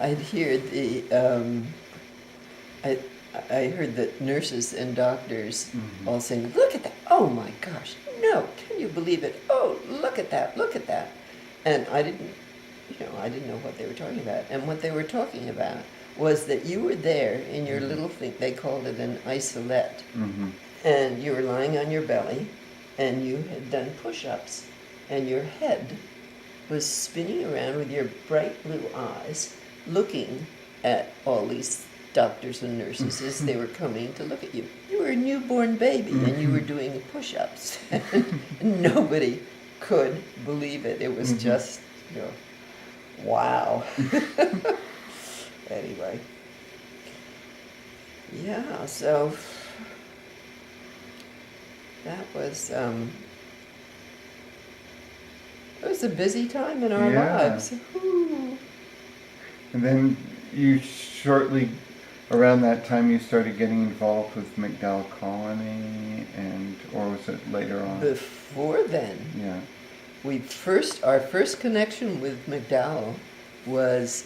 I'd hear I, I heard that nurses and doctors all saying, "Look at that! Oh my gosh! No, can you believe it? Oh, look at that! Look at that!" And I didn't know what they were talking about. And what they were talking about was that you were there in your little thing. They called it an isolette, and you were lying on your belly, and you had done push-ups, and your head was spinning around with your bright blue eyes, looking at all these doctors and nurses as they were coming to look at you. You were a newborn baby, and you were doing push-ups, and nobody could believe it. It was just, wow. Anyway, yeah. So that was it was a busy time in our lives. Whew. And then you shortly, around that time, you started getting involved with McDowell Colony, or was it later on? Before then, Yeah. our first connection with McDowell was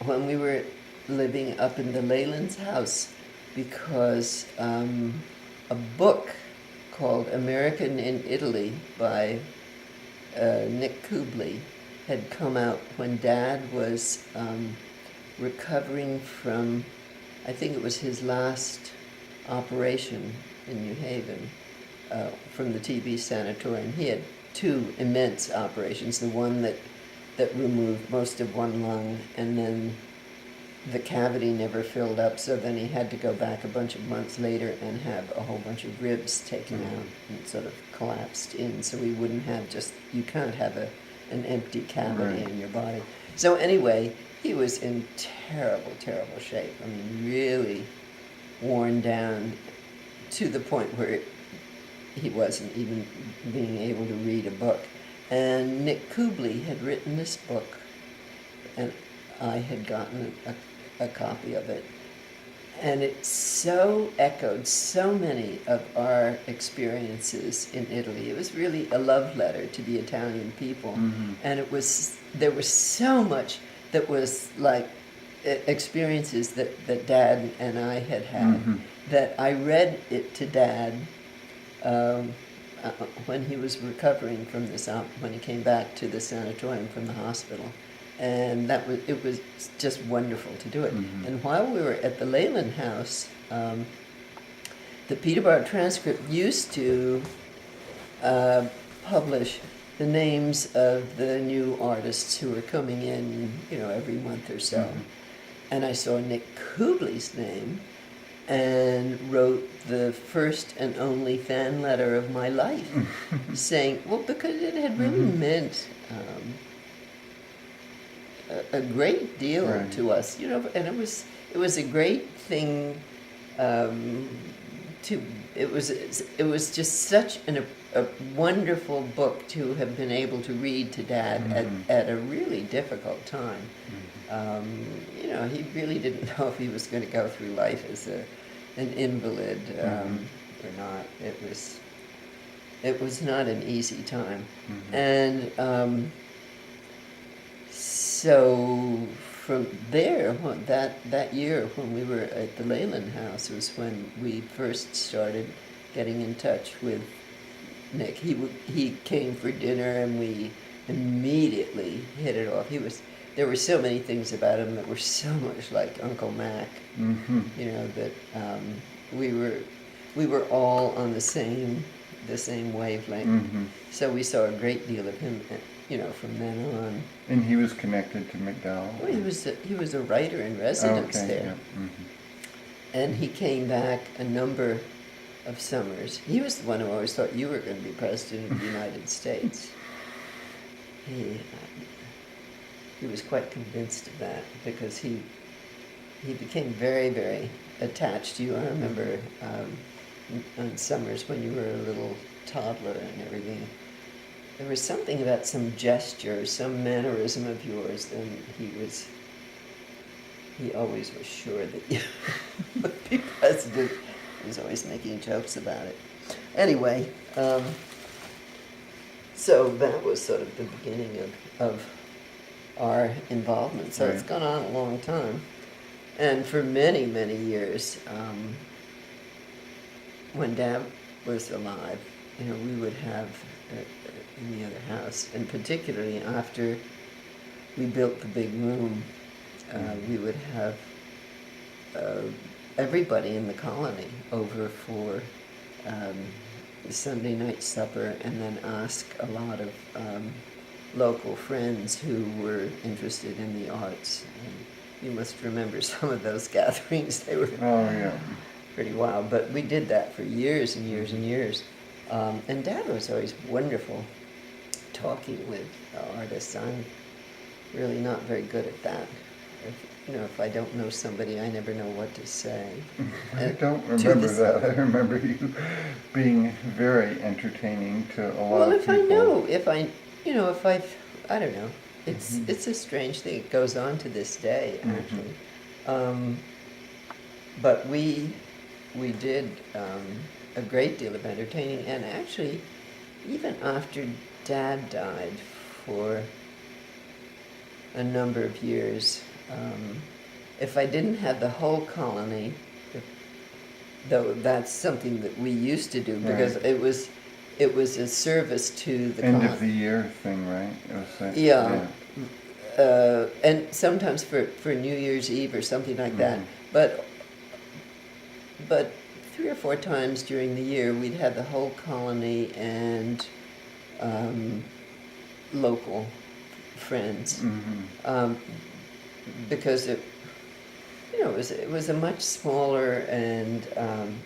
when we were living up in the Leyland's house, because a book called American in Italy by Nick Kubley had come out when Dad was recovering from, I think it was his last operation in New Haven, from the TB sanatorium. He had two immense operations, the one that removed most of one lung, and then the cavity never filled up, so then he had to go back a bunch of months later and have a whole bunch of ribs taken out and sort of collapsed in, so we wouldn't have you can't have an empty cavity in your body. So anyway, he was in terrible, terrible shape. I mean, really worn down to the point where he wasn't even being able to read a book. And Nick Kubley had written this book, and I had gotten a copy of it. And it so echoed so many of our experiences in Italy. It was really a love letter to the Italian people. And there was so much that was like experiences that Dad and I had that I read it to Dad when he was recovering from this, when he came back to the sanatorium from the hospital. And it was just wonderful to do it. And while we were at the Leyland house, the Peterborough Transcript used to publish the names of the new artists who were coming in, every month or so. And I saw Nick Kubley's name and wrote the first and only fan letter of my life, saying, well, because it had really meant a great deal to us, and it was a great thing it was just such a wonderful book to have been able to read to Dad at a really difficult time. He really didn't know if he was going to go through life as an invalid or not. It was not an easy time. And so from there, that year when we were at the Leyland house was when we first started getting in touch with Nick. He came for dinner and we immediately hit it off. There were so many things about him that were so much like Uncle Mac. That we were all on the same wavelength. So we saw a great deal of him, from then on. And he was connected to McDowell? Well, he was a writer in residence there. Yeah. And he came back a number of summers. He was the one who always thought you were going to be president of the United States. He was quite convinced of that because he became very, very attached to you. I remember on summers when you were a little toddler and everything, there was something about some gesture, some mannerism of yours, and he always was sure that you would be president. He was always making jokes about it. Anyway, so that was sort of the beginning of our involvement. So it's Right. gone on a long time. And for many, many years, when Dad was alive, we would have in the other house, and particularly after we built the big room, we would have uh, everybody in the colony over for Sunday night supper, and then ask a lot of local friends who were interested in the arts. And you must remember some of those gatherings. They were Oh, yeah. pretty wild, but we did that for years and years and years. And Dad was always wonderful talking with artists. I'm really not very good at that. If I don't know somebody, I never know what to say. I don't To remember this- that. I remember you being very entertaining to a lot Well, of if people. I know, I don't know. It's a strange thing. It goes on to this day, actually. But we did a great deal of entertaining, and actually, even after Dad died for a number of years, if I didn't have the whole colony, though that's something that we used to do because Right. it was a service to the End colony. of the year thing, right? It was like, Yeah. And sometimes for New Year's Eve or something like that. But 3 or 4 times during the year, we'd have the whole colony and local friends, because it was a much smaller, and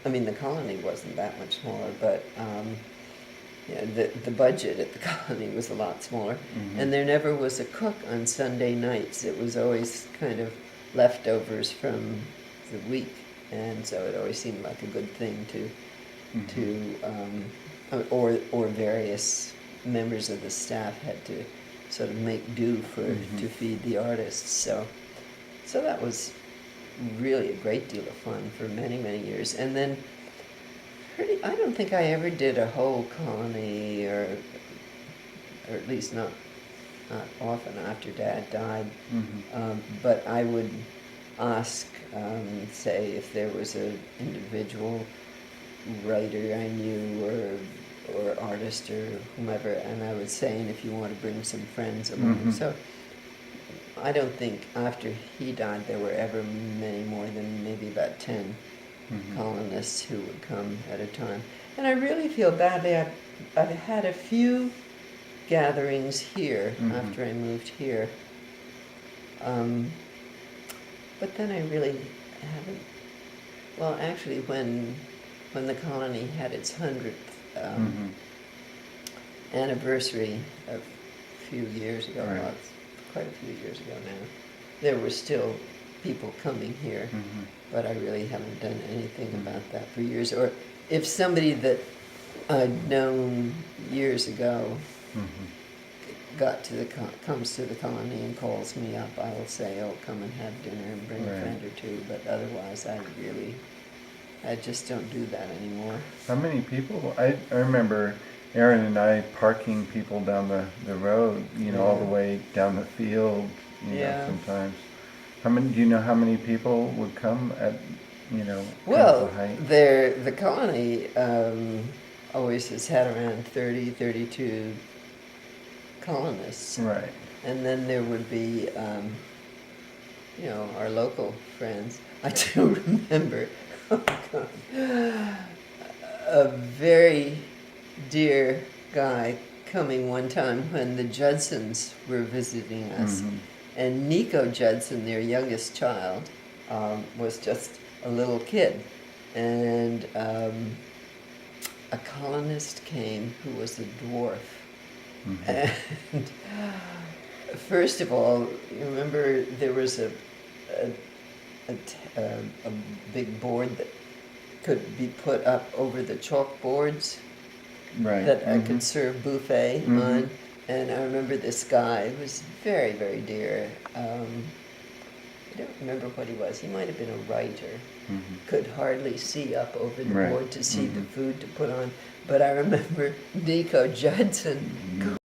I mean the colony wasn't that much smaller, but the budget at the colony was a lot smaller, and there never was a cook on Sunday nights. It was always kind of leftovers from the week, and so it always seemed like a good thing or various members of the staff had to sort of make do to feed the artists. So that was really a great deal of fun for many, many years. And then I don't think I ever did a whole colony, or at least not often after Dad died. But I would ask, say, if there was an individual writer I knew or artist or whomever, and I would say, and if you want to bring some friends along. So I don't think after he died there were ever many more than maybe about 10 colonists who would come at a time. And I really feel badly. I've had a few gatherings here after I moved here. But then I really haven't. Well, actually, when the colony had its 100th anniversary a few years ago, Right. well, it's quite a few years ago now, there were still people coming here, but I really haven't done anything about that for years. Or if somebody that I'd known years ago comes to the colony and calls me up, I will say, "Oh, come and have dinner and bring a friend or two." But otherwise, I just don't do that anymore. How many people? I remember Aaron and I parking people down the road, all the way down the field, sometimes. Do you know how many people would come at, Well, the height? the colony always has had around 30, 32 colonists. Right. And then there would be, our local friends. I do remember, oh God, a very dear guy coming one time when the Judsons were visiting us. And Nico Judson, their youngest child, was just a little kid. And a colonist came who was a dwarf. And first of all, you remember there was a big board that could be put up over the chalkboards Right. that I could serve buffet on. And I remember this guy who was very, very dear. I don't remember what he was. He might have been a writer. Could hardly see up over the board to see the food to put on. But I remember Nico Judson